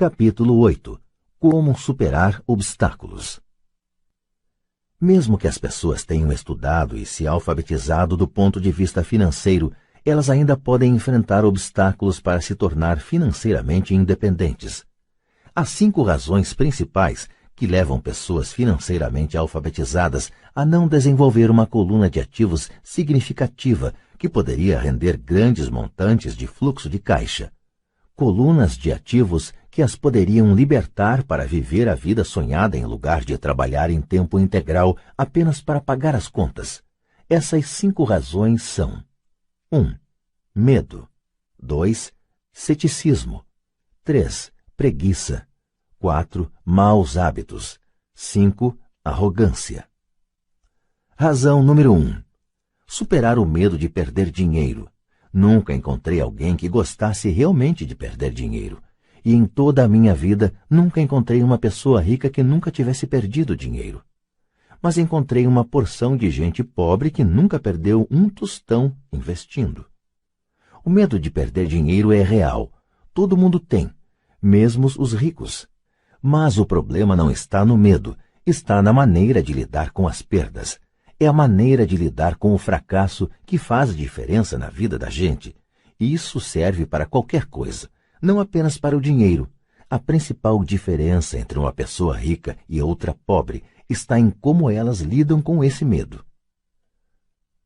Capítulo 8. Como superar obstáculos. Mesmo que as pessoas tenham estudado e se alfabetizado do ponto de vista financeiro, elas ainda podem enfrentar obstáculos para se tornar financeiramente independentes. Há 5 razões principais que levam pessoas financeiramente alfabetizadas a não desenvolver uma coluna de ativos significativa que poderia render grandes montantes de fluxo de caixa. Colunas de ativos que as poderiam libertar para viver a vida sonhada em lugar de trabalhar em tempo integral apenas para pagar as contas. Essas 5 razões são: 1. Medo. 2. Ceticismo. 3. Preguiça. 4. Maus hábitos. 5. Arrogância. Razão número 1. Superar o medo de perder dinheiro. Nunca encontrei alguém que gostasse realmente de perder dinheiro. E em toda a minha vida, nunca encontrei uma pessoa rica que nunca tivesse perdido dinheiro. Mas encontrei uma porção de gente pobre que nunca perdeu um tostão investindo. O medo de perder dinheiro é real. Todo mundo tem, mesmo os ricos. Mas o problema não está no medo, está na maneira de lidar com as perdas. É a maneira de lidar com o fracasso que faz diferença na vida da gente. E isso serve para qualquer coisa, não apenas para o dinheiro. A principal diferença entre uma pessoa rica e outra pobre está em como elas lidam com esse medo.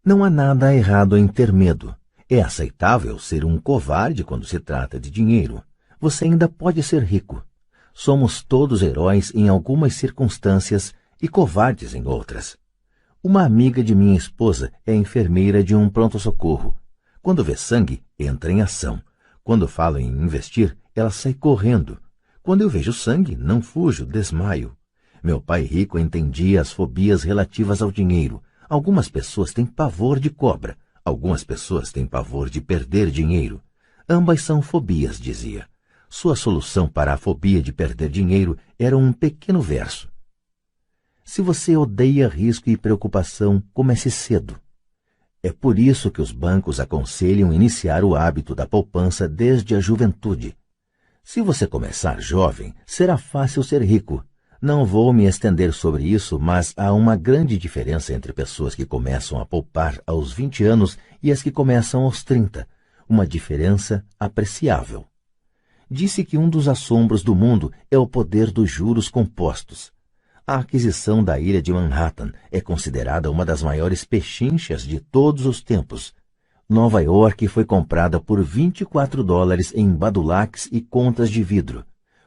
Não há nada errado em ter medo. É aceitável ser um covarde quando se trata de dinheiro. Você ainda pode ser rico. Somos todos heróis em algumas circunstâncias e covardes em outras. Uma amiga de minha esposa é enfermeira de um pronto-socorro. Quando vê sangue, entra em ação. Quando falo em investir, ela sai correndo. Quando eu vejo sangue, não fujo, desmaio. Meu pai rico entendia as fobias relativas ao dinheiro. Algumas pessoas têm pavor de cobra. Algumas pessoas têm pavor de perder dinheiro. Ambas são fobias, dizia. Sua solução para a fobia de perder dinheiro era um pequeno verso. Se você odeia risco e preocupação, comece cedo. É por isso que os bancos aconselham iniciar o hábito da poupança desde a juventude. Se você começar jovem, será fácil ser rico. Não vou me estender sobre isso, mas há uma grande diferença entre pessoas que começam a poupar aos 20 anos e as que começam aos 30. Uma diferença apreciável. Disse que um dos assombros do mundo é o poder dos juros compostos. A aquisição da ilha de Manhattan é considerada uma das maiores pechinchas de todos os tempos. Nova York foi comprada por $24 em badulaques e contas de vidro.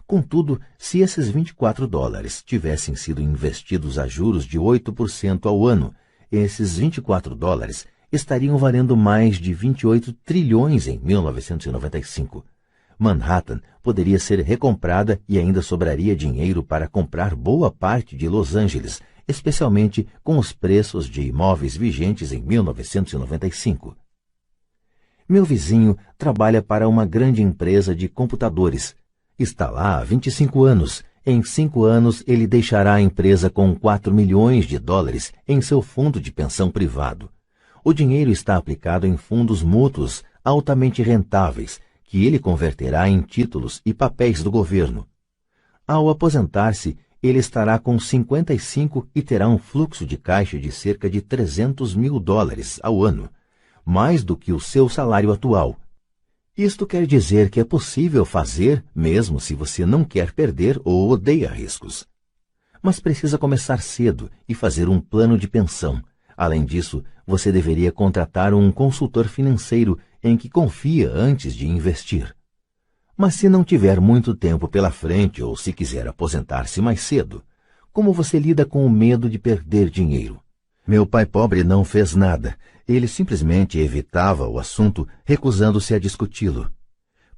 Contudo, se esses $24 tivessem sido investidos a juros de 8% ao ano, esses $24 estariam valendo mais de 28 trilhões em 1995. Manhattan poderia ser recomprada e ainda sobraria dinheiro para comprar boa parte de Los Angeles, especialmente com os preços de imóveis vigentes em 1995. Meu vizinho trabalha para uma grande empresa de computadores. Está lá há 25 anos. Em 5 anos, ele deixará a empresa com $4 milhões em seu fundo de pensão privado. O dinheiro está aplicado em fundos mútuos altamente rentáveis, que ele converterá em títulos e papéis do governo. Ao aposentar-se, ele estará com 55 e terá um fluxo de caixa de cerca de $300 mil ao ano, mais do que o seu salário atual. Isto quer dizer que é possível fazer, mesmo se você não quer perder ou odeia riscos. Mas precisa começar cedo e fazer um plano de pensão. Além disso, você deveria contratar um consultor financeiro em que confia antes de investir. Mas se não tiver muito tempo pela frente ou se quiser aposentar-se mais cedo, como você lida com o medo de perder dinheiro? Meu pai pobre não fez nada. Ele simplesmente evitava o assunto, recusando-se a discuti-lo.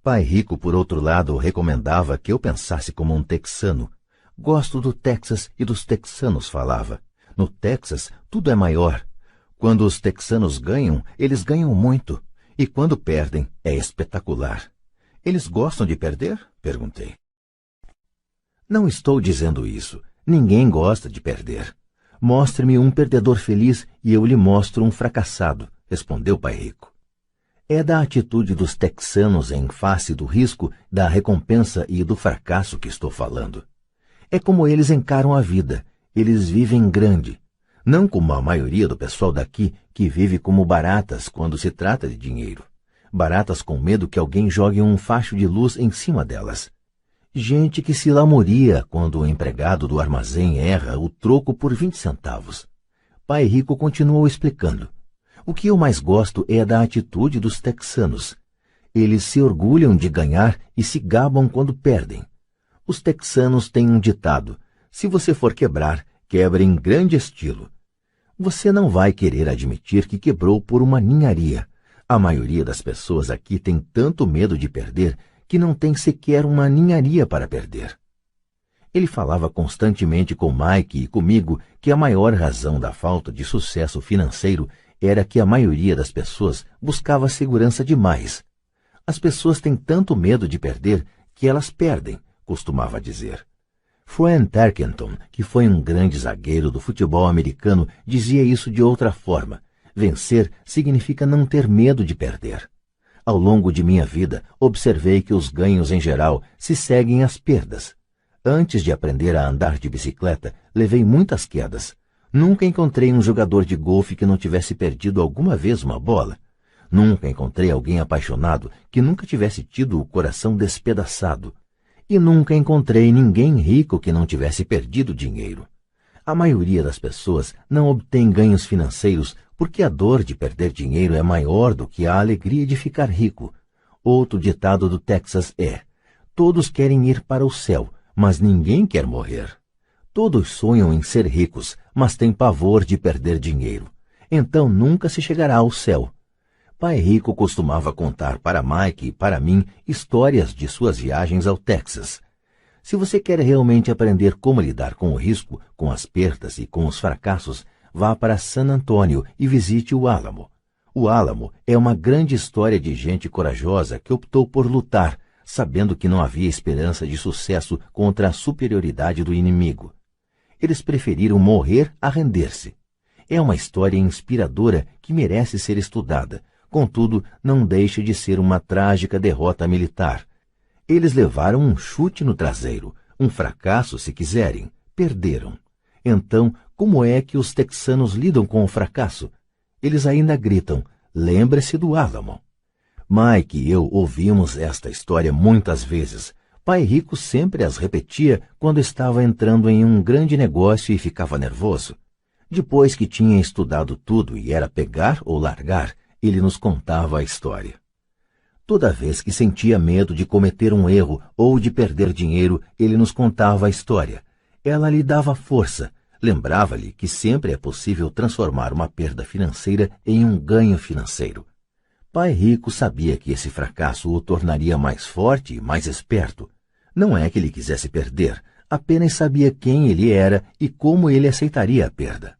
Pai rico, por outro lado, recomendava que eu pensasse como um texano. Gosto do Texas e dos texanos, falava. No Texas, tudo é maior. Quando os texanos ganham, eles ganham muito. E quando perdem, é espetacular. Eles gostam de perder? Perguntei. Não estou dizendo isso. Ninguém gosta de perder. Mostre-me um perdedor feliz e eu lhe mostro um fracassado, respondeu o pai rico. É da atitude dos texanos em face do risco, da recompensa e do fracasso que estou falando. É como eles encaram a vida. Eles vivem grande. Não como a maioria do pessoal daqui, que vive como baratas quando se trata de dinheiro. Baratas com medo que alguém jogue um facho de luz em cima delas. Gente que se lamoria quando o empregado do armazém erra o troco por 20 centavos. Pai Rico continuou explicando. O que eu mais gosto é da atitude dos texanos. Eles se orgulham de ganhar e se gabam quando perdem. Os texanos têm um ditado: se você for quebrar, quebre em grande estilo. Você não vai querer admitir que quebrou por uma ninharia. A maioria das pessoas aqui tem tanto medo de perder que não tem sequer uma ninharia para perder. Ele falava constantemente com Mike e comigo que a maior razão da falta de sucesso financeiro era que a maioria das pessoas buscava segurança demais. As pessoas têm tanto medo de perder que elas perdem, costumava dizer. Fran Tarkenton, que foi um grande zagueiro do futebol americano, dizia isso de outra forma. Vencer significa não ter medo de perder. Ao longo de minha vida, observei que os ganhos em geral se seguem às perdas. Antes de aprender a andar de bicicleta, levei muitas quedas. Nunca encontrei um jogador de golfe que não tivesse perdido alguma vez uma bola. Nunca encontrei alguém apaixonado que nunca tivesse tido o coração despedaçado. E nunca encontrei ninguém rico que não tivesse perdido dinheiro. A maioria das pessoas não obtém ganhos financeiros porque a dor de perder dinheiro é maior do que a alegria de ficar rico. Outro ditado do Texas é: todos querem ir para o céu, mas ninguém quer morrer. Todos sonham em ser ricos, mas têm pavor de perder dinheiro. Então nunca se chegará ao céu. Pai Rico costumava contar para Mike e para mim histórias de suas viagens ao Texas. Se você quer realmente aprender como lidar com o risco, com as perdas e com os fracassos, vá para San Antônio e visite o Álamo. O Álamo é uma grande história de gente corajosa que optou por lutar, sabendo que não havia esperança de sucesso contra a superioridade do inimigo. Eles preferiram morrer a render-se. É uma história inspiradora que merece ser estudada, contudo, não deixa de ser uma trágica derrota militar. Eles levaram um chute no traseiro, um fracasso se quiserem, perderam. Então, como é que os texanos lidam com o fracasso? Eles ainda gritam: lembre-se do Álamo. Mike e eu ouvimos esta história muitas vezes. Pai Rico sempre as repetia quando estava entrando em um grande negócio e ficava nervoso. Depois que tinha estudado tudo e era pegar ou largar, ele nos contava a história. Toda vez que sentia medo de cometer um erro ou de perder dinheiro, ele nos contava a história. Ela lhe dava força, lembrava-lhe que sempre é possível transformar uma perda financeira em um ganho financeiro. Pai Rico sabia que esse fracasso o tornaria mais forte e mais esperto. Não é que ele quisesse perder, apenas sabia quem ele era e como ele aceitaria a perda.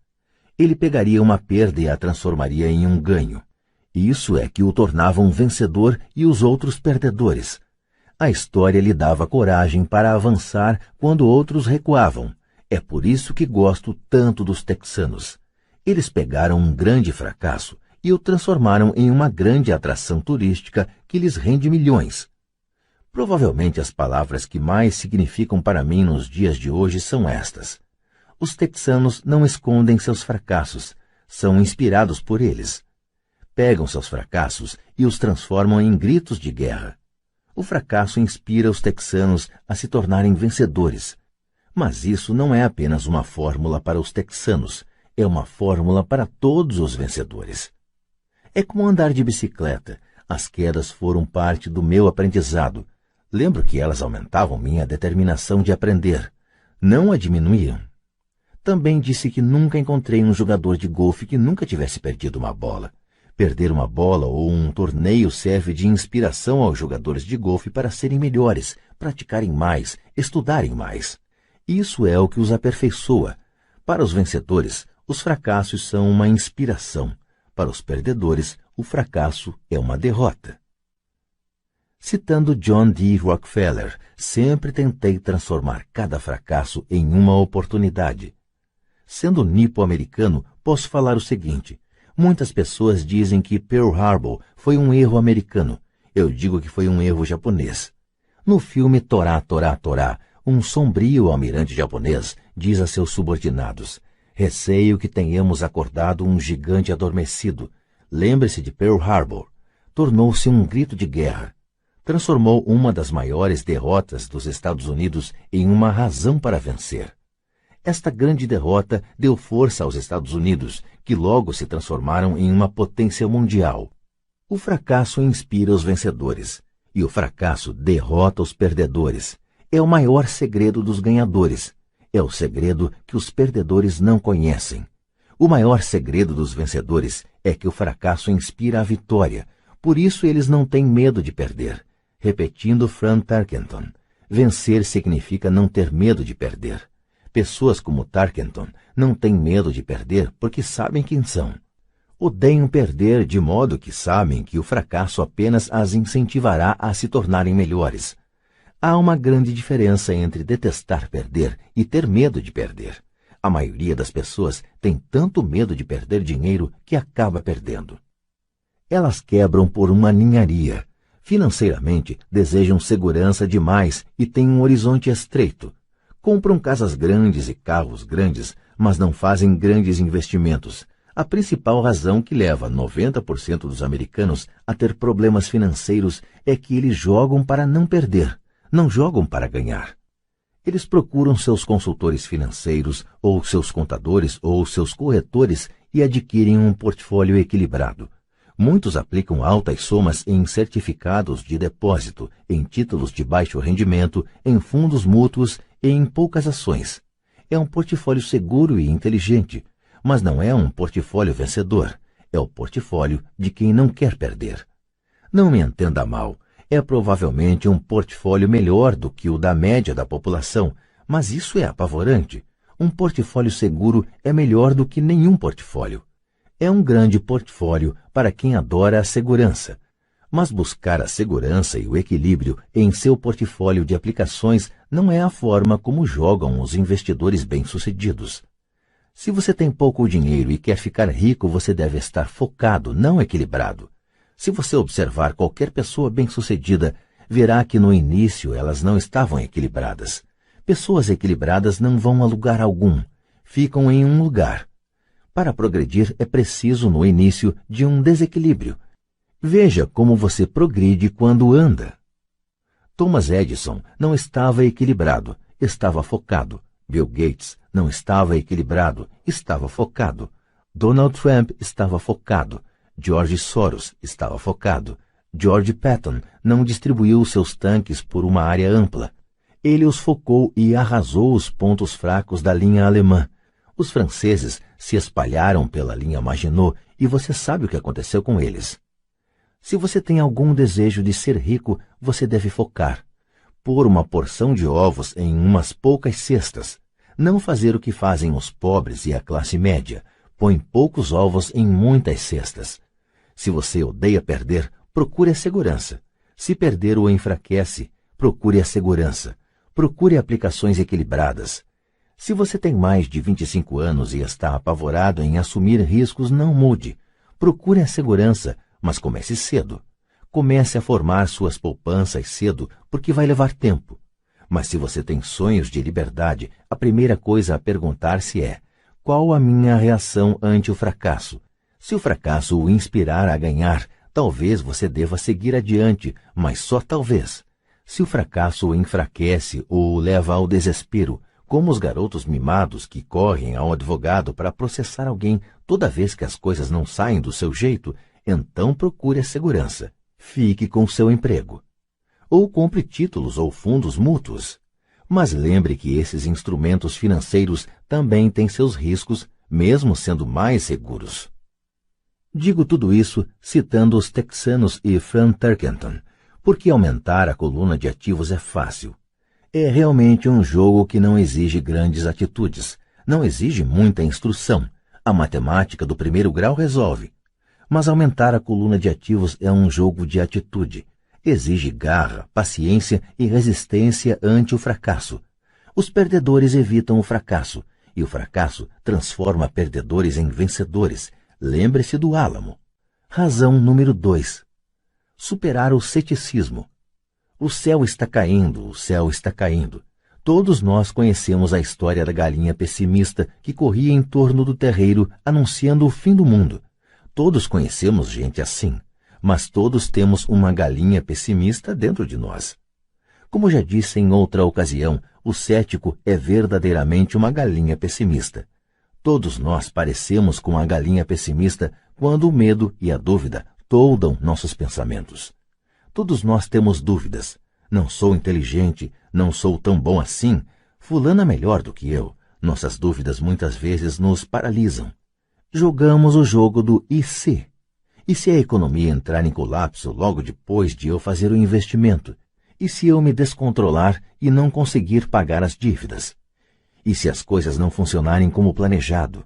Ele pegaria uma perda e a transformaria em um ganho. Isso é que o tornava um vencedor e os outros perdedores. A história lhe dava coragem para avançar quando outros recuavam. É por isso que gosto tanto dos texanos. Eles pegaram um grande fracasso e o transformaram em uma grande atração turística que lhes rende milhões. Provavelmente as palavras que mais significam para mim nos dias de hoje são estas. Os texanos não escondem seus fracassos, são inspirados por eles. Pegam seus fracassos e os transformam em gritos de guerra. O fracasso inspira os texanos a se tornarem vencedores. Mas isso não é apenas uma fórmula para os texanos, é uma fórmula para todos os vencedores. É como andar de bicicleta. As quedas foram parte do meu aprendizado. Lembro que elas aumentavam minha determinação de aprender. Não a diminuíam. Também disse que nunca encontrei um jogador de golfe que nunca tivesse perdido uma bola. Perder uma bola ou um torneio serve de inspiração aos jogadores de golfe para serem melhores, praticarem mais, estudarem mais. Isso é o que os aperfeiçoa. Para os vencedores, os fracassos são uma inspiração. Para os perdedores, o fracasso é uma derrota. Citando John D. Rockefeller, sempre tentei transformar cada fracasso em uma oportunidade. Sendo nipo-americano, posso falar o seguinte: Muitas pessoas dizem que Pearl Harbor foi um erro americano. Eu digo que foi um erro japonês. No filme Torá, Torá, Torá, um sombrio almirante japonês diz a seus subordinados: receio que tenhamos acordado um gigante adormecido. Lembre-se de Pearl Harbor. Tornou-se um grito de guerra. Transformou uma das maiores derrotas dos Estados Unidos em uma razão para vencer. Esta grande derrota deu força aos Estados Unidos, que logo se transformaram em uma potência mundial. O fracasso inspira os vencedores, e o fracasso derrota os perdedores. É o maior segredo dos ganhadores. É o segredo que os perdedores não conhecem. O maior segredo dos vencedores é que o fracasso inspira a vitória. Por isso eles não têm medo de perder. Repetindo Frank Tarkenton, vencer significa não ter medo de perder. Pessoas como Tarkenton não têm medo de perder porque sabem quem são. Odeiam perder de modo que sabem que o fracasso apenas as incentivará a se tornarem melhores. Há uma grande diferença entre detestar perder e ter medo de perder. A maioria das pessoas tem tanto medo de perder dinheiro que acaba perdendo. Elas quebram por uma ninharia. Financeiramente, desejam segurança demais e têm um horizonte estreito. Compram casas grandes e carros grandes, mas não fazem grandes investimentos. A principal razão que leva 90% dos americanos a ter problemas financeiros é que eles jogam para não perder, não jogam para ganhar. Eles procuram seus consultores financeiros, ou seus contadores, ou seus corretores e adquirem um portfólio equilibrado. Muitos aplicam altas somas em certificados de depósito, em títulos de baixo rendimento, em fundos mútuos e em poucas ações. É um portfólio seguro e inteligente, mas não é um portfólio vencedor. É o portfólio de quem não quer perder. Não me entenda mal, é provavelmente um portfólio melhor do que o da média da população, mas isso é apavorante. Um portfólio seguro é melhor do que nenhum portfólio. É um grande portfólio para quem adora a segurança. Mas buscar a segurança e o equilíbrio em seu portfólio de aplicações não é a forma como jogam os investidores bem-sucedidos. Se você tem pouco dinheiro e quer ficar rico, você deve estar focado, não equilibrado. Se você observar qualquer pessoa bem-sucedida, verá que no início elas não estavam equilibradas. Pessoas equilibradas não vão a lugar algum, ficam em um lugar. Para progredir é preciso, no início, de um desequilíbrio. Veja como você progride quando anda. Thomas Edison não estava equilibrado, estava focado. Bill Gates não estava equilibrado, estava focado. Donald Trump estava focado. George Soros estava focado. George Patton não distribuiu seus tanques por uma área ampla. Ele os focou e arrasou os pontos fracos da linha alemã. Os franceses se espalharam pela linha Maginot e você sabe o que aconteceu com eles. Se você tem algum desejo de ser rico, você deve focar. Pôr uma porção de ovos em umas poucas cestas. Não fazer o que fazem os pobres e a classe média. Põe poucos ovos em muitas cestas. Se você odeia perder, procure a segurança. Se perder o enfraquece, procure a segurança. Procure aplicações equilibradas. Se você tem mais de 25 anos e está apavorado em assumir riscos, não mude. Procure a segurança, mas comece cedo. Comece a formar suas poupanças cedo, porque vai levar tempo. Mas se você tem sonhos de liberdade, a primeira coisa a perguntar-se é: qual a minha reação ante o fracasso? Se o fracasso o inspirar a ganhar, talvez você deva seguir adiante, mas só talvez. Se o fracasso o enfraquece ou o leva ao desespero, como os garotos mimados que correm ao advogado para processar alguém toda vez que as coisas não saem do seu jeito, então procure a segurança. Fique com seu emprego. Ou compre títulos ou fundos mútuos. Mas lembre que esses instrumentos financeiros também têm seus riscos, mesmo sendo mais seguros. Digo tudo isso citando os texanos e Frank Tarkenton, porque aumentar a coluna de ativos é fácil. É realmente um jogo que não exige grandes atitudes, não exige muita instrução. A matemática do primeiro grau resolve. Mas aumentar a coluna de ativos é um jogo de atitude. Exige garra, paciência e resistência ante o fracasso. Os perdedores evitam o fracasso, e o fracasso transforma perdedores em vencedores. Lembre-se do álamo. Razão número 2. Superar o ceticismo. O céu está caindo, o céu está caindo. Todos nós conhecemos a história da galinha pessimista que corria em torno do terreiro anunciando o fim do mundo. Todos conhecemos gente assim, mas todos temos uma galinha pessimista dentro de nós. Como já disse em outra ocasião, o cético é verdadeiramente uma galinha pessimista. Todos nós parecemos com a galinha pessimista quando o medo e a dúvida toldam nossos pensamentos. Todos nós temos dúvidas. Não sou inteligente, não sou tão bom assim, fulano é melhor do que eu. Nossas dúvidas muitas vezes nos paralisam. Jogamos o jogo do e se? E se a economia entrar em colapso logo depois de eu fazer o investimento? E se eu me descontrolar e não conseguir pagar as dívidas? E se as coisas não funcionarem como planejado?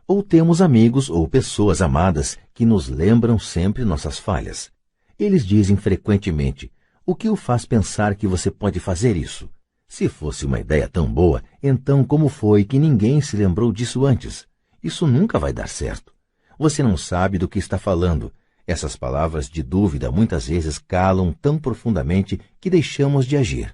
Ou temos amigos ou pessoas amadas que nos lembram sempre nossas falhas. Eles dizem frequentemente: o que o faz pensar que você pode fazer isso? Se fosse uma ideia tão boa, então como foi que ninguém se lembrou disso antes? Isso nunca vai dar certo. Você não sabe do que está falando. Essas palavras de dúvida muitas vezes calam tão profundamente que deixamos de agir.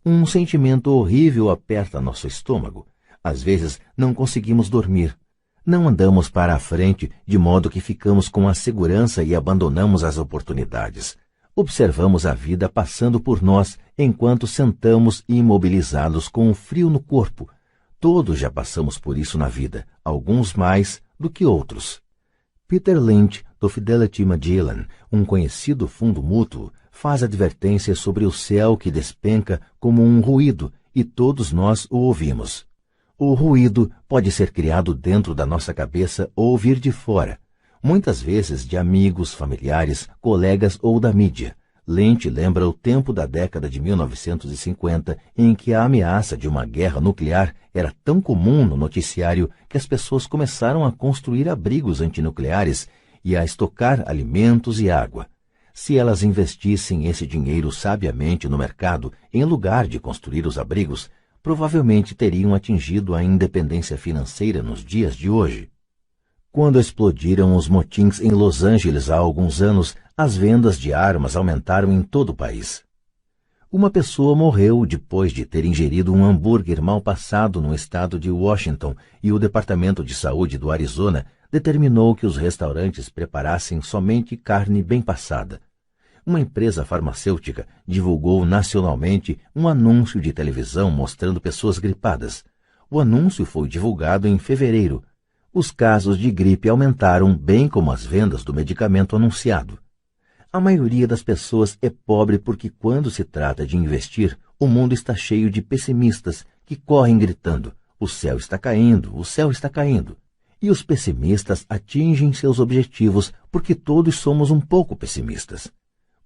Um sentimento horrível aperta nosso estômago. Às vezes não conseguimos dormir. Não andamos para a frente, de modo que ficamos com a segurança e abandonamos as oportunidades. Observamos a vida passando por nós enquanto sentamos imobilizados com um frio no corpo. Todos já passamos por isso na vida, alguns mais do que outros. Peter Lynch, do Fidelity Magellan, um conhecido fundo mútuo, faz advertências sobre o céu que despenca como um ruído, e todos nós o ouvimos. O ruído pode ser criado dentro da nossa cabeça ou vir de fora, muitas vezes de amigos, familiares, colegas ou da mídia. Lynch lembra o tempo da década de 1950, em que a ameaça de uma guerra nuclear era tão comum no noticiário que as pessoas começaram a construir abrigos antinucleares e a estocar alimentos e água. Se elas investissem esse dinheiro sabiamente no mercado, em lugar de construir os abrigos, provavelmente teriam atingido a independência financeira nos dias de hoje. Quando explodiram os motins em Los Angeles há alguns anos, as vendas de armas aumentaram em todo o país. Uma pessoa morreu depois de ter ingerido um hambúrguer mal passado no estado de Washington e o Departamento de Saúde do Arizona determinou que os restaurantes preparassem somente carne bem passada. Uma empresa farmacêutica divulgou nacionalmente um anúncio de televisão mostrando pessoas gripadas. O anúncio foi divulgado em fevereiro. Os casos de gripe aumentaram, bem como as vendas do medicamento anunciado. A maioria das pessoas é pobre porque, quando se trata de investir, o mundo está cheio de pessimistas que correm gritando: o céu está caindo, o céu está caindo. E os pessimistas atingem seus objetivos porque todos somos um pouco pessimistas.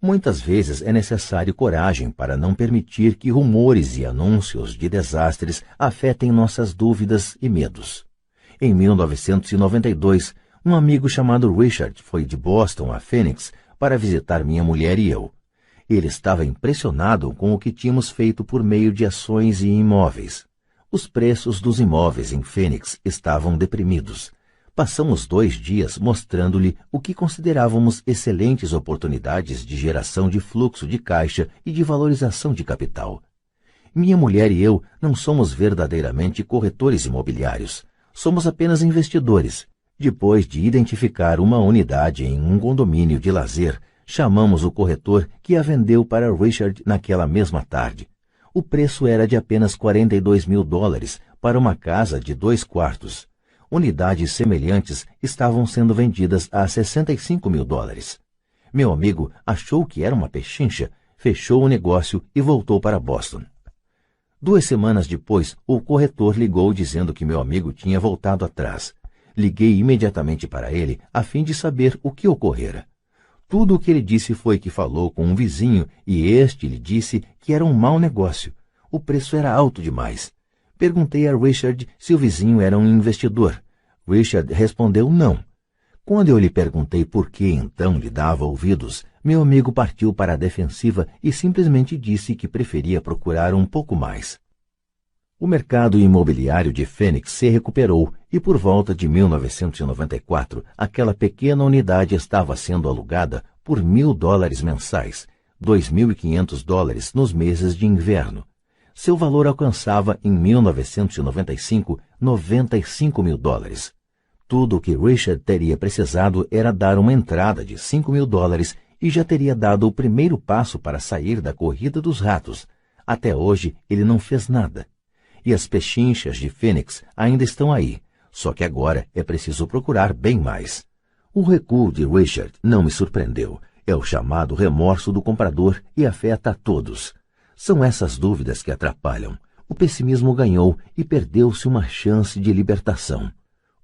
Muitas vezes é necessário coragem para não permitir que rumores e anúncios de desastres afetem nossas dúvidas e medos. Em 1992, um amigo chamado Richard foi de Boston a Phoenix para visitar minha mulher e eu. Ele estava impressionado com o que tínhamos feito por meio de ações e imóveis. Os preços dos imóveis em Phoenix estavam deprimidos. Passamos 2 dias mostrando-lhe o que considerávamos excelentes oportunidades de geração de fluxo de caixa e de valorização de capital. Minha mulher e eu não somos verdadeiramente corretores imobiliários. Somos apenas investidores. Depois de identificar uma unidade em um condomínio de lazer, chamamos o corretor que a vendeu para Richard naquela mesma tarde. O preço era de apenas $42.000 para uma casa de 2 quartos. Unidades semelhantes estavam sendo vendidas a $65.000. Meu amigo achou que era uma pechincha, fechou o negócio e voltou para Boston. 2 semanas depois, o corretor ligou dizendo que meu amigo tinha voltado atrás. Liguei imediatamente para ele a fim de saber o que ocorrera. Tudo o que ele disse foi que falou com um vizinho e este lhe disse que era um mau negócio. O preço era alto demais. Perguntei a Richard se o vizinho era um investidor. Richard respondeu não. Quando eu lhe perguntei por que então lhe dava ouvidos, meu amigo partiu para a defensiva e simplesmente disse que preferia procurar um pouco mais. O mercado imobiliário de Phoenix se recuperou e por volta de 1994, aquela pequena unidade estava sendo alugada por $1.000 mensais, $2.500 nos meses de inverno. Seu valor alcançava, em 1995, $95 mil. Tudo o que Richard teria precisado era dar uma entrada de $5 mil e já teria dado o primeiro passo para sair da corrida dos ratos. Até hoje, ele não fez nada. E as pechinchas de Phoenix ainda estão aí, só que agora é preciso procurar bem mais. O recuo de Richard não me surpreendeu. É o chamado remorso do comprador e afeta a todos. São essas dúvidas que atrapalham. O pessimismo ganhou e perdeu-se uma chance de libertação.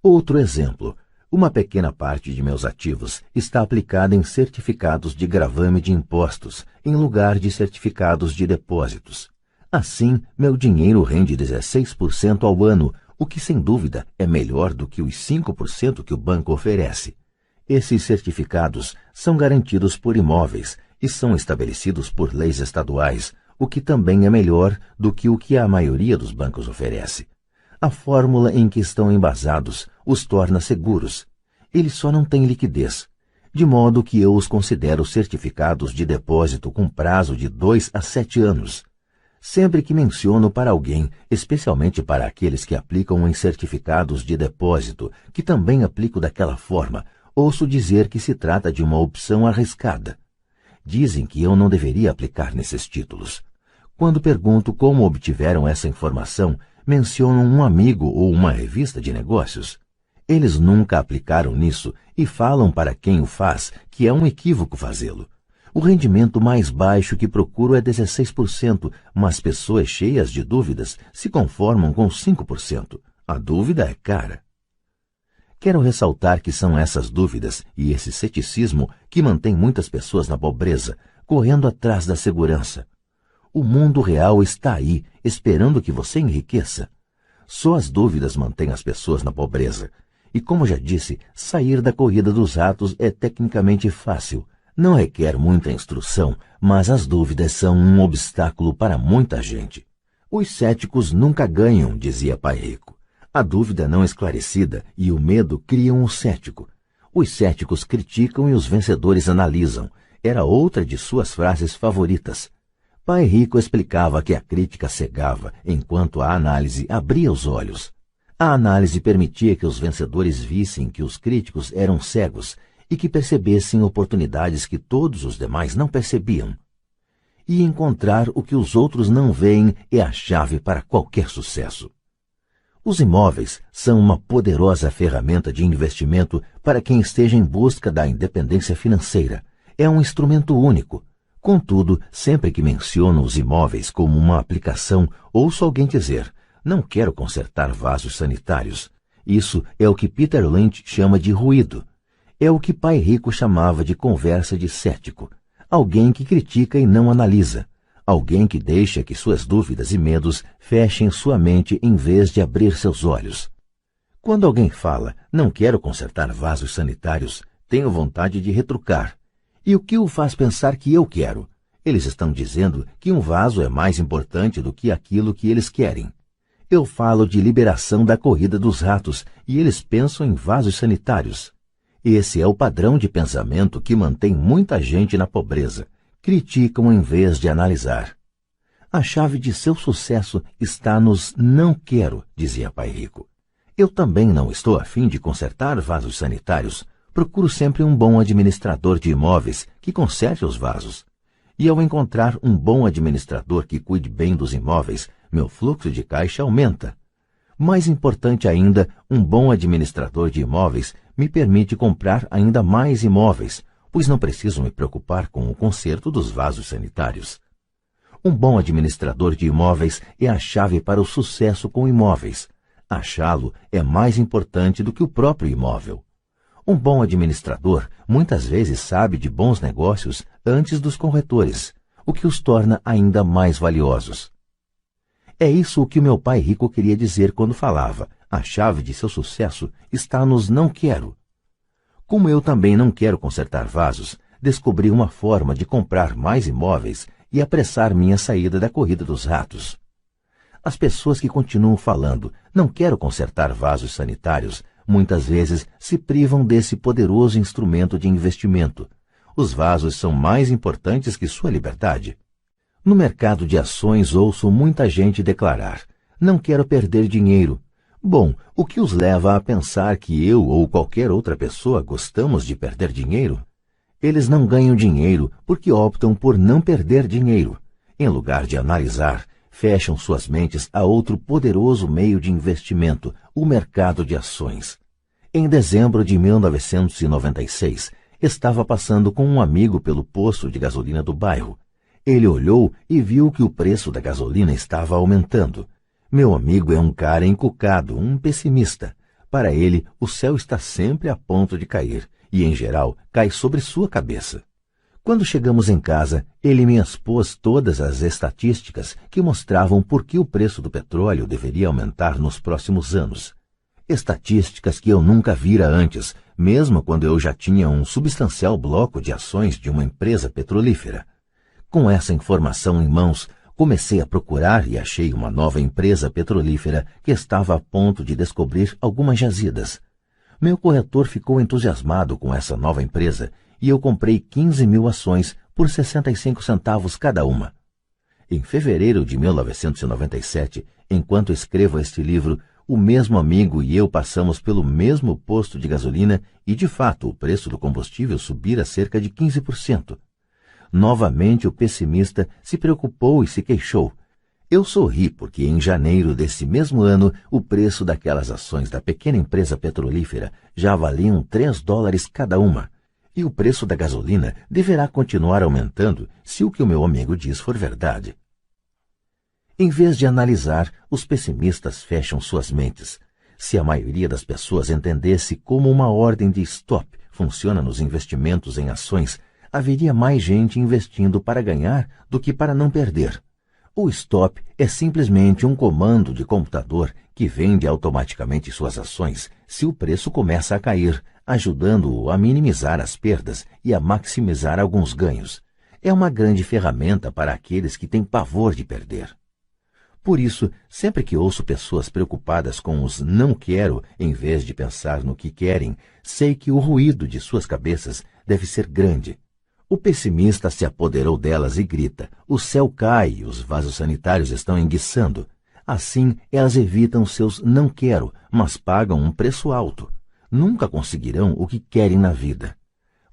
Outro exemplo. Uma pequena parte de meus ativos está aplicada em certificados de gravame de impostos, em lugar de certificados de depósitos. Assim, meu dinheiro rende 16% ao ano, o que sem dúvida é melhor do que os 5% que o banco oferece. Esses certificados são garantidos por imóveis e são estabelecidos por leis estaduais, o que também é melhor do que o que a maioria dos bancos oferece. A fórmula em que estão embasados os torna seguros. Eles só não têm liquidez, de modo que eu os considero certificados de depósito com prazo de 2 a 7 anos. Sempre que menciono para alguém, especialmente para aqueles que aplicam em certificados de depósito, que também aplico daquela forma, ouço dizer que se trata de uma opção arriscada. Dizem que eu não deveria aplicar nesses títulos. Quando pergunto como obtiveram essa informação, mencionam um amigo ou uma revista de negócios. Eles nunca aplicaram nisso e falam para quem o faz que é um equívoco fazê-lo. O rendimento mais baixo que procuro é 16%, mas pessoas cheias de dúvidas se conformam com 5%. A dúvida é cara. Quero ressaltar que são essas dúvidas e esse ceticismo que mantém muitas pessoas na pobreza, correndo atrás da segurança. O mundo real está aí, esperando que você enriqueça. Só as dúvidas mantêm as pessoas na pobreza. E como já disse, sair da corrida dos ratos é tecnicamente fácil. Não requer muita instrução, mas as dúvidas são um obstáculo para muita gente. Os céticos nunca ganham, dizia Pai Rico. A dúvida não esclarecida e o medo criam o cético. Os céticos criticam e os vencedores analisam. Era outra de suas frases favoritas. Pai Rico explicava que a crítica cegava, enquanto a análise abria os olhos. A análise permitia que os vencedores vissem que os críticos eram cegos e que percebessem oportunidades que todos os demais não percebiam. E encontrar o que os outros não veem é a chave para qualquer sucesso. Os imóveis são uma poderosa ferramenta de investimento para quem esteja em busca da independência financeira. É um instrumento único. Contudo, sempre que menciono os imóveis como uma aplicação, ouço alguém dizer: não quero consertar vasos sanitários. Isso é o que Peter Lynch chama de ruído. É o que Pai Rico chamava de conversa de cético. Alguém que critica e não analisa. Alguém que deixa que suas dúvidas e medos fechem sua mente em vez de abrir seus olhos. Quando alguém fala, não quero consertar vasos sanitários, tenho vontade de retrucar. E o que o faz pensar que eu quero? Eles estão dizendo que um vaso é mais importante do que aquilo que eles querem. Eu falo de liberação da corrida dos ratos e eles pensam em vasos sanitários. Esse é o padrão de pensamento que mantém muita gente na pobreza. Criticam em vez de analisar. A chave de seu sucesso está nos não quero, dizia Pai Rico. Eu também não estou a fim de consertar vasos sanitários. Procuro sempre um bom administrador de imóveis que conserte os vasos. E ao encontrar um bom administrador que cuide bem dos imóveis, meu fluxo de caixa aumenta. Mais importante ainda, um bom administrador de imóveis me permite comprar ainda mais imóveis, pois não preciso me preocupar com o conserto dos vasos sanitários. Um bom administrador de imóveis é a chave para o sucesso com imóveis. Achá-lo é mais importante do que o próprio imóvel. Um bom administrador muitas vezes sabe de bons negócios antes dos corretores, o que os torna ainda mais valiosos. É isso o que meu pai rico queria dizer quando falava: a chave de seu sucesso está nos não quero. Como eu também não quero consertar vasos, descobri uma forma de comprar mais imóveis e apressar minha saída da corrida dos ratos. As pessoas que continuam falando, não quero consertar vasos sanitários, muitas vezes se privam desse poderoso instrumento de investimento. Os vasos são mais importantes que sua liberdade. No mercado de ações ouço muita gente declarar: não quero perder dinheiro. Bom, o que os leva a pensar que eu ou qualquer outra pessoa gostamos de perder dinheiro? Eles não ganham dinheiro porque optam por não perder dinheiro. Em lugar de analisar, fecham suas mentes a outro poderoso meio de investimento, o mercado de ações. Em dezembro de 1996, estava passando com um amigo pelo posto de gasolina do bairro. Ele olhou e viu que o preço da gasolina estava aumentando. Meu amigo é um cara encucado, um pessimista. Para ele, o céu está sempre a ponto de cair, e em geral cai sobre sua cabeça. Quando chegamos em casa, ele me expôs todas as estatísticas que mostravam por que o preço do petróleo deveria aumentar nos próximos anos. Estatísticas que eu nunca vira antes, mesmo quando eu já tinha um substancial bloco de ações de uma empresa petrolífera. Com essa informação em mãos, comecei a procurar e achei uma nova empresa petrolífera que estava a ponto de descobrir algumas jazidas. Meu corretor ficou entusiasmado com essa nova empresa e eu comprei 15.000 ações por 65 centavos cada uma. Em fevereiro de 1997, enquanto escrevo este livro, o mesmo amigo e eu passamos pelo mesmo posto de gasolina e, de fato, o preço do combustível subira cerca de 15%. Novamente o pessimista se preocupou e se queixou. Eu sorri porque em janeiro desse mesmo ano o preço daquelas ações da pequena empresa petrolífera já valiam $3 cada uma. E o preço da gasolina deverá continuar aumentando se o que o meu amigo diz for verdade. Em vez de analisar, os pessimistas fecham suas mentes. Se a maioria das pessoas entendesse como uma ordem de stop funciona nos investimentos em ações, haveria mais gente investindo para ganhar do que para não perder. O stop é simplesmente um comando de computador que vende automaticamente suas ações se o preço começa a cair, ajudando-o a minimizar as perdas e a maximizar alguns ganhos. É uma grande ferramenta para aqueles que têm pavor de perder. Por isso, sempre que ouço pessoas preocupadas com os não quero em vez de pensar no que querem, sei que o ruído de suas cabeças deve ser grande. O pessimista se apoderou delas e grita: o céu cai e os vasos sanitários estão enguiçando. Assim, elas evitam seus não quero, mas pagam um preço alto. Nunca conseguirão o que querem na vida.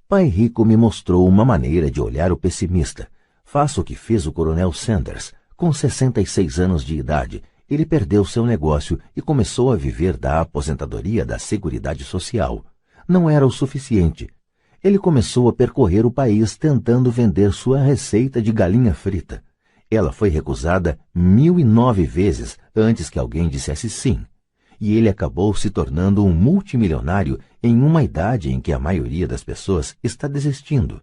Pai Rico me mostrou uma maneira de olhar o pessimista. Faça o que fez o Coronel Sanders. Com 66 anos de idade, ele perdeu seu negócio e começou a viver da aposentadoria da Seguridade Social. Não era o suficiente. Ele começou a percorrer o país tentando vender sua receita de galinha frita. Ela foi recusada 1.009 vezes antes que alguém dissesse sim. E ele acabou se tornando um multimilionário em uma idade em que a maioria das pessoas está desistindo.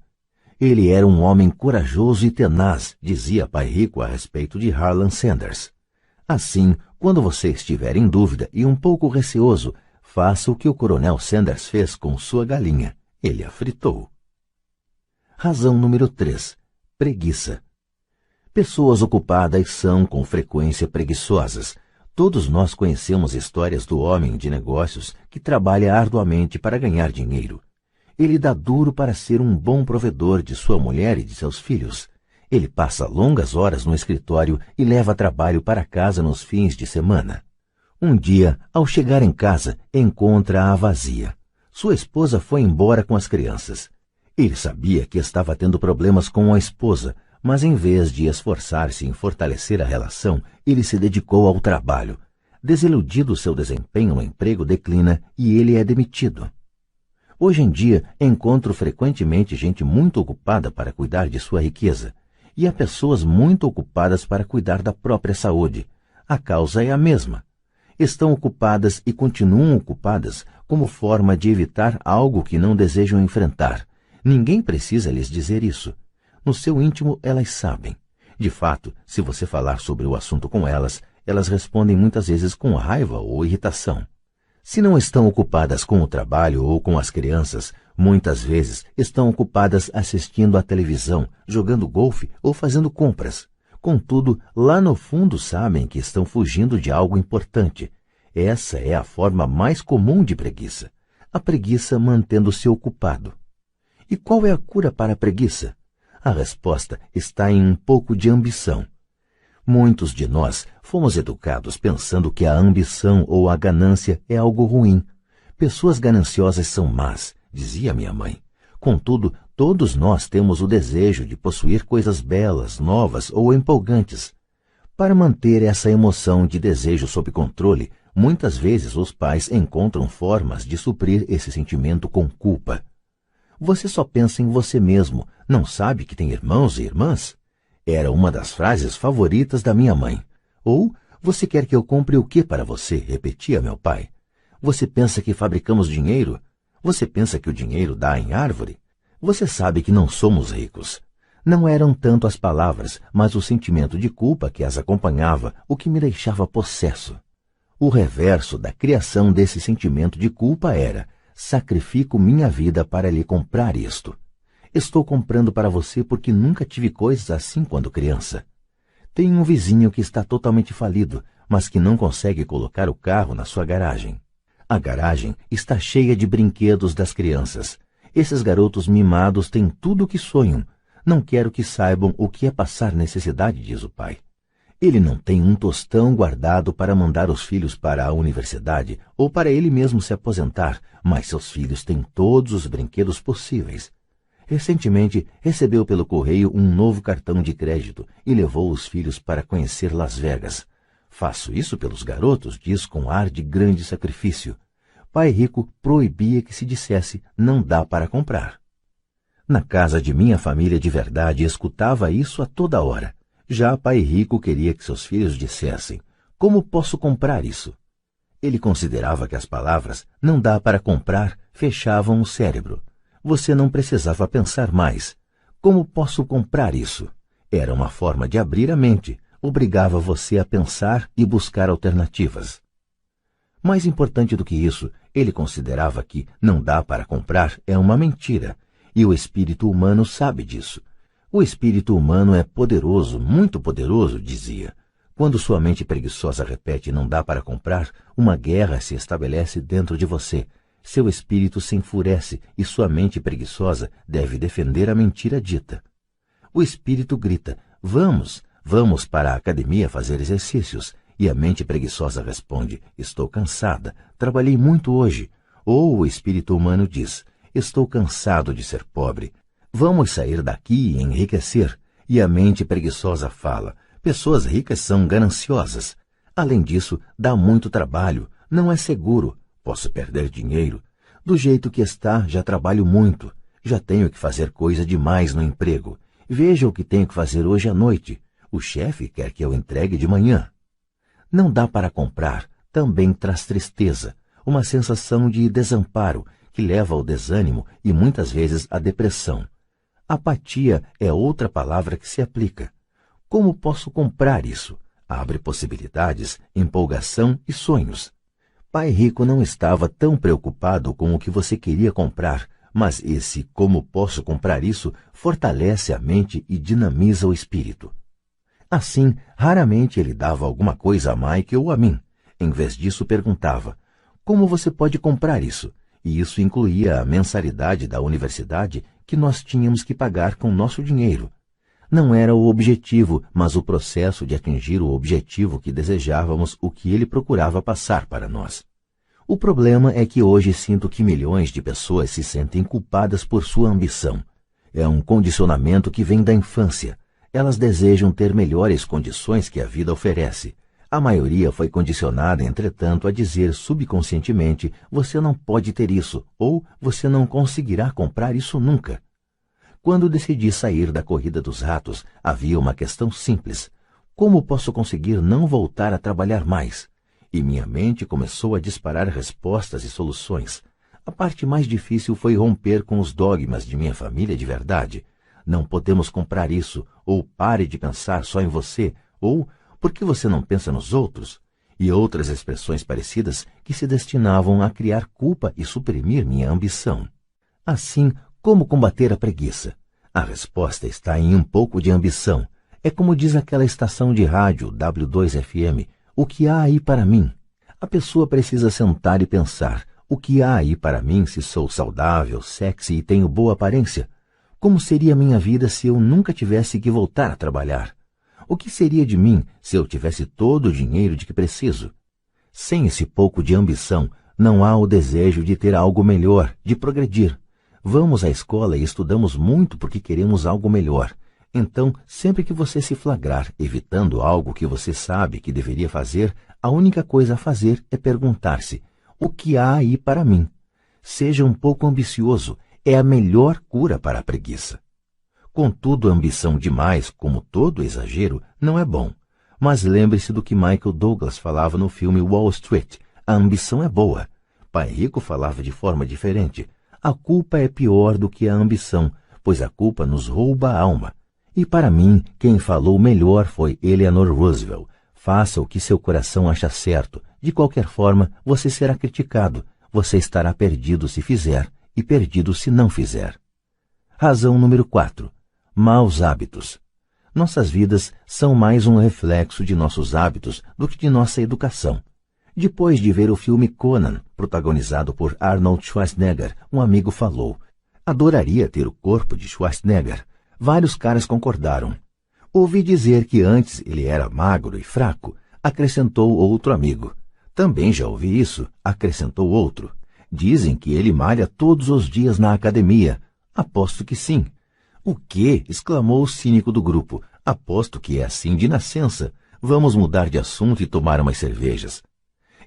Ele era um homem corajoso e tenaz, dizia Pai Rico a respeito de Harlan Sanders. Assim, quando você estiver em dúvida e um pouco receoso, faça o que o Coronel Sanders fez com sua galinha. Ele a fritou. Razão número 3. Preguiça. Pessoas ocupadas são, com frequência, preguiçosas. Todos nós conhecemos histórias do homem de negócios que trabalha arduamente para ganhar dinheiro. Ele dá duro para ser um bom provedor de sua mulher e de seus filhos. Ele passa longas horas no escritório e leva trabalho para casa nos fins de semana. Um dia, ao chegar em casa, encontra-a vazia. Sua esposa foi embora com as crianças. Ele sabia que estava tendo problemas com a esposa, mas em vez de esforçar-se em fortalecer a relação, ele se dedicou ao trabalho. Desiludido, seu desempenho no emprego declina e ele é demitido. Hoje em dia, encontro frequentemente gente muito ocupada para cuidar de sua riqueza, e há pessoas muito ocupadas para cuidar da própria saúde. A causa é a mesma. Estão ocupadas e continuam ocupadas como forma de evitar algo que não desejam enfrentar. Ninguém precisa lhes dizer isso. No seu íntimo, elas sabem. De fato, se você falar sobre o assunto com elas, elas respondem muitas vezes com raiva ou irritação. Se não estão ocupadas com o trabalho ou com as crianças, muitas vezes estão ocupadas assistindo à televisão, jogando golfe ou fazendo compras. Contudo, lá no fundo sabem que estão fugindo de algo importante. Essa é a forma mais comum de preguiça. A preguiça mantendo-se ocupado. E qual é a cura para a preguiça? A resposta está em um pouco de ambição. Muitos de nós fomos educados pensando que a ambição ou a ganância é algo ruim. Pessoas gananciosas são más, dizia minha mãe. Contudo, todos nós temos o desejo de possuir coisas belas, novas ou empolgantes. Para manter essa emoção de desejo sob controle, muitas vezes os pais encontram formas de suprir esse sentimento com culpa. Você só pensa em você mesmo, não sabe que tem irmãos e irmãs? Era uma das frases favoritas da minha mãe. Ou, você quer que eu compre o que para você? Repetia meu pai. Você pensa que fabricamos dinheiro? Você pensa que o dinheiro dá em árvore? Você sabe que não somos ricos. Não eram tanto as palavras, mas o sentimento de culpa que as acompanhava, o que me deixava possesso. O reverso da criação desse sentimento de culpa era: sacrifico minha vida para lhe comprar isto. Estou comprando para você porque nunca tive coisas assim quando criança. Tenho um vizinho que está totalmente falido, mas que não consegue colocar o carro na sua garagem. A garagem está cheia de brinquedos das crianças. Esses garotos mimados têm tudo o que sonham. Não quero que saibam o que é passar necessidade, diz o pai. Ele não tem um tostão guardado para mandar os filhos para a universidade ou para ele mesmo se aposentar, mas seus filhos têm todos os brinquedos possíveis. Recentemente, recebeu pelo correio um novo cartão de crédito e levou os filhos para conhecer Las Vegas. Faço isso pelos garotos, diz com ar de grande sacrifício. Pai rico proibia que se dissesse não dá para comprar. Na casa de minha família de verdade escutava isso a toda hora. Já pai rico queria que seus filhos dissessem: como posso comprar isso? Ele considerava que as palavras não dá para comprar fechavam o cérebro. Você não precisava pensar mais. Como posso comprar isso? Era uma forma de abrir a mente. Obrigava você a pensar e buscar alternativas. Mais importante do que isso, ele considerava que não dá para comprar é uma mentira, e o espírito humano sabe disso. O espírito humano é poderoso, muito poderoso, dizia. Quando sua mente preguiçosa repete não dá para comprar, uma guerra se estabelece dentro de você. Seu espírito se enfurece e sua mente preguiçosa deve defender a mentira dita. O espírito grita: vamos, vamos para a academia fazer exercícios. E a mente preguiçosa responde: estou cansada, trabalhei muito hoje. Ou o espírito humano diz: estou cansado de ser pobre. Vamos sair daqui e enriquecer. E a mente preguiçosa fala: pessoas ricas são gananciosas. Além disso, dá muito trabalho, não é seguro. Posso perder dinheiro. Do jeito que está, já trabalho muito. Já tenho que fazer coisa demais no emprego. Veja o que tenho que fazer hoje à noite. O chefe quer que eu entregue de manhã. Não dá para comprar. Também traz tristeza, uma sensação de desamparo que leva ao desânimo e muitas vezes à depressão. Apatia é outra palavra que se aplica. Como posso comprar isso? Abre possibilidades, empolgação e sonhos. Pai rico não estava tão preocupado com o que você queria comprar, mas esse como posso comprar isso fortalece a mente e dinamiza o espírito. Assim, raramente ele dava alguma coisa a Mike ou a mim. Em vez disso, perguntava: como você pode comprar isso? E isso incluía a mensalidade da universidade que nós tínhamos que pagar com nosso dinheiro. Não era o objetivo, mas o processo de atingir o objetivo que desejávamos, o que ele procurava passar para nós. O problema é que hoje sinto que milhões de pessoas se sentem culpadas por sua ambição. É um condicionamento que vem da infância. Elas desejam ter melhores condições que a vida oferece. A maioria foi condicionada, entretanto, a dizer subconscientemente: você não pode ter isso, ou você não conseguirá comprar isso nunca. Quando decidi sair da corrida dos ratos, havia uma questão simples: como posso conseguir não voltar a trabalhar mais? E minha mente começou a disparar respostas e soluções. A parte mais difícil foi romper com os dogmas de minha família de verdade. Não podemos comprar isso, ou pare de pensar só em você, ou por que você não pensa nos outros? E outras expressões parecidas que se destinavam a criar culpa e suprimir minha ambição. Assim, como combater a preguiça? A resposta está em um pouco de ambição. É como diz aquela estação de rádio W2FM, o que há aí para mim? A pessoa precisa sentar e pensar, o que há aí para mim se sou saudável, sexy e tenho boa aparência? Como seria minha vida se eu nunca tivesse que voltar a trabalhar? O que seria de mim se eu tivesse todo o dinheiro de que preciso? Sem esse pouco de ambição, não há o desejo de ter algo melhor, de progredir. Vamos à escola e estudamos muito porque queremos algo melhor. Então, sempre que você se flagrar evitando algo que você sabe que deveria fazer, a única coisa a fazer é perguntar-se, o que há aí para mim? Seja um pouco ambicioso, é a melhor cura para a preguiça. Contudo, a ambição demais, como todo exagero, não é bom. Mas lembre-se do que Michael Douglas falava no filme Wall Street. A ambição é boa. Pai Rico falava de forma diferente. A culpa é pior do que a ambição, pois a culpa nos rouba a alma. E para mim, quem falou melhor foi Eleanor Roosevelt. Faça o que seu coração acha certo. De qualquer forma, você será criticado. Você estará perdido se fizer e perdido se não fizer. Razão número 4. Maus hábitos. Nossas vidas são mais um reflexo de nossos hábitos do que de nossa educação. Depois de ver o filme Conan, protagonizado por Arnold Schwarzenegger, um amigo falou: adoraria ter o corpo de Schwarzenegger. Vários caras concordaram. Ouvi dizer que antes ele era magro e fraco, acrescentou outro amigo. Também já ouvi isso, acrescentou outro. Dizem que ele malha todos os dias na academia. Aposto que sim. O quê? Exclamou o cínico do grupo. Aposto que é assim de nascença. Vamos mudar de assunto e tomar umas cervejas.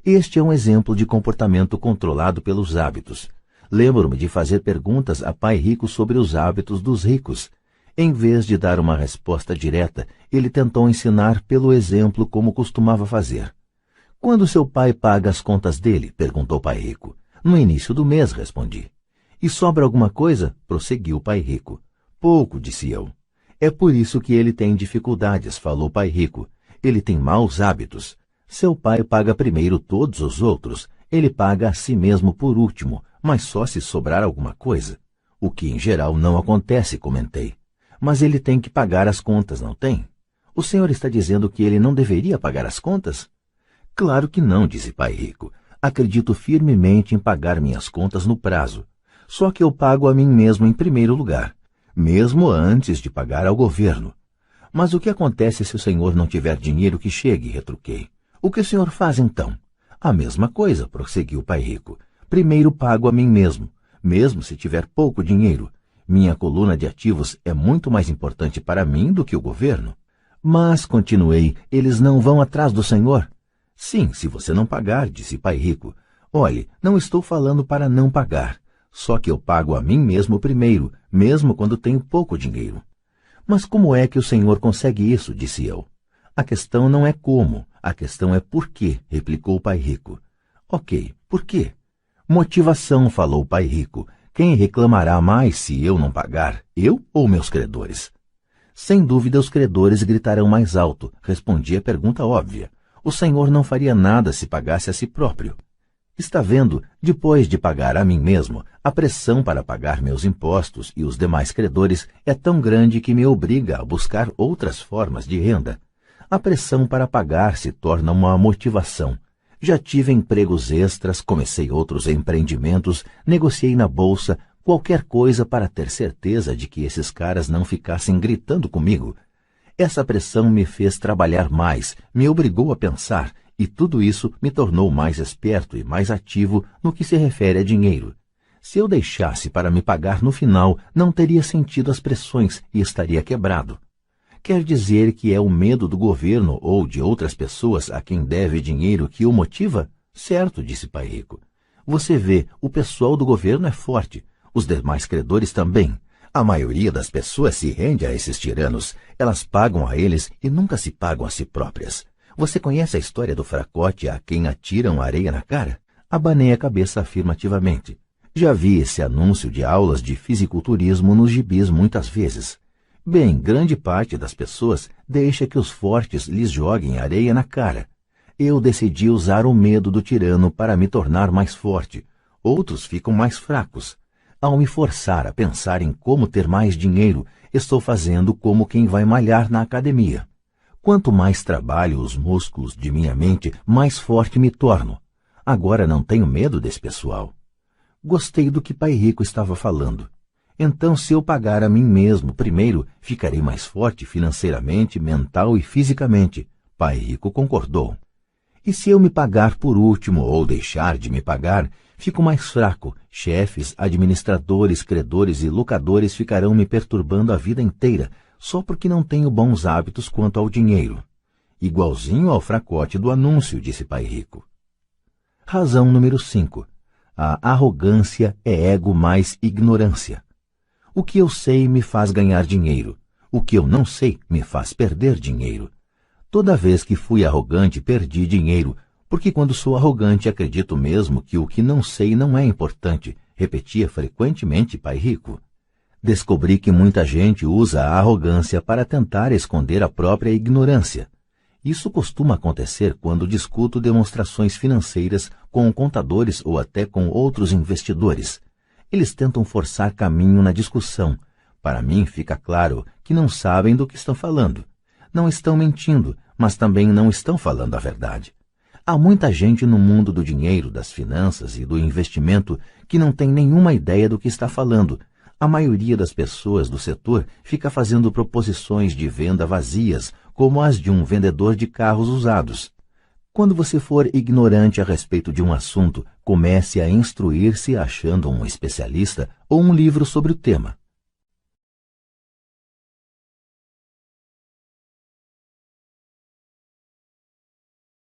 Este é um exemplo de comportamento controlado pelos hábitos. Lembro-me de fazer perguntas a Pai Rico sobre os hábitos dos ricos. Em vez de dar uma resposta direta, ele tentou ensinar pelo exemplo como costumava fazer. Quando seu pai paga as contas dele? Perguntou Pai Rico. No início do mês, respondi. E sobra alguma coisa? Prosseguiu Pai Rico. Pouco, disse eu. É por isso que ele tem dificuldades, falou Pai Rico. Ele tem maus hábitos. Seu pai paga primeiro todos os outros. Ele paga a si mesmo por último, mas só se sobrar alguma coisa. O que em geral não acontece, comentei. Mas ele tem que pagar as contas, não tem? O senhor está dizendo que ele não deveria pagar as contas? Claro que não, disse Pai Rico. Acredito firmemente em pagar minhas contas no prazo. Só que eu pago a mim mesmo em primeiro lugar, mesmo antes de pagar ao governo. Mas o que acontece se o senhor não tiver dinheiro que chegue? Retruquei. O que o senhor faz então? A mesma coisa, prosseguiu Pai Rico. Primeiro pago a mim mesmo, mesmo se tiver pouco dinheiro. Minha coluna de ativos é muito mais importante para mim do que o governo. Mas, continuei, eles não vão atrás do senhor? Sim, se você não pagar, disse Pai Rico. Olhe, não estou falando para não pagar. Só que eu pago a mim mesmo primeiro, mesmo quando tenho pouco dinheiro. Mas como é que o senhor consegue isso? Disse eu. A questão não é como, a questão é por quê, replicou Pai Rico. Ok, por quê? Motivação, falou Pai Rico. Quem reclamará mais se eu não pagar, eu ou meus credores? Sem dúvida os credores gritarão mais alto, respondi a pergunta óbvia. O senhor não faria nada se pagasse a si próprio. Está vendo, depois de pagar a mim mesmo, a pressão para pagar meus impostos e os demais credores é tão grande que me obriga a buscar outras formas de renda. A pressão para pagar se torna uma motivação. Já tive empregos extras, comecei outros empreendimentos, negociei na bolsa, qualquer coisa para ter certeza de que esses caras não ficassem gritando comigo. Essa pressão me fez trabalhar mais, me obrigou a pensar, e tudo isso me tornou mais esperto e mais ativo no que se refere a dinheiro. Se eu deixasse para me pagar no final, não teria sentido as pressões e estaria quebrado. Quer dizer que é o medo do governo ou de outras pessoas a quem deve dinheiro que o motiva? Certo, disse Pai Rico. Você vê, o pessoal do governo é forte, os demais credores também. A maioria das pessoas se rende a esses tiranos. Elas pagam a eles e nunca se pagam a si próprias. Você conhece a história do fracote a quem atiram areia na cara? Abanei a cabeça afirmativamente. Já vi esse anúncio de aulas de fisiculturismo nos gibis muitas vezes. Bem, grande parte das pessoas deixa que os fortes lhes joguem areia na cara. Eu decidi usar o medo do tirano para me tornar mais forte. Outros ficam mais fracos. Ao me forçar a pensar em como ter mais dinheiro, estou fazendo como quem vai malhar na academia. Quanto mais trabalho os músculos de minha mente, mais forte me torno. Agora não tenho medo desse pessoal. Gostei do que Pai Rico estava falando. Então, se eu pagar a mim mesmo primeiro, ficarei mais forte financeiramente, mental e fisicamente. Pai Rico concordou. E se eu me pagar por último ou deixar de me pagar, fico mais fraco. Chefes, administradores, credores e locadores ficarão me perturbando a vida inteira, só porque não tenho bons hábitos quanto ao dinheiro. Igualzinho ao fracote do anúncio, disse Pai Rico. Razão número 5. A arrogância é ego mais ignorância. O que eu sei me faz ganhar dinheiro. O que eu não sei me faz perder dinheiro. Toda vez que fui arrogante, perdi dinheiro, porque quando sou arrogante acredito mesmo que o que não sei não é importante, repetia frequentemente Pai Rico. Descobri que muita gente usa a arrogância para tentar esconder a própria ignorância. Isso costuma acontecer quando discuto demonstrações financeiras com contadores ou até com outros investidores. Eles tentam forçar caminho na discussão. Para mim fica claro que não sabem do que estão falando. Não estão mentindo, mas também não estão falando a verdade. Há muita gente no mundo do dinheiro, das finanças e do investimento que não tem nenhuma ideia do que está falando. A maioria das pessoas do setor fica fazendo proposições de venda vazias, como as de um vendedor de carros usados. Quando você for ignorante a respeito de um assunto, comece a instruir-se achando um especialista ou um livro sobre o tema.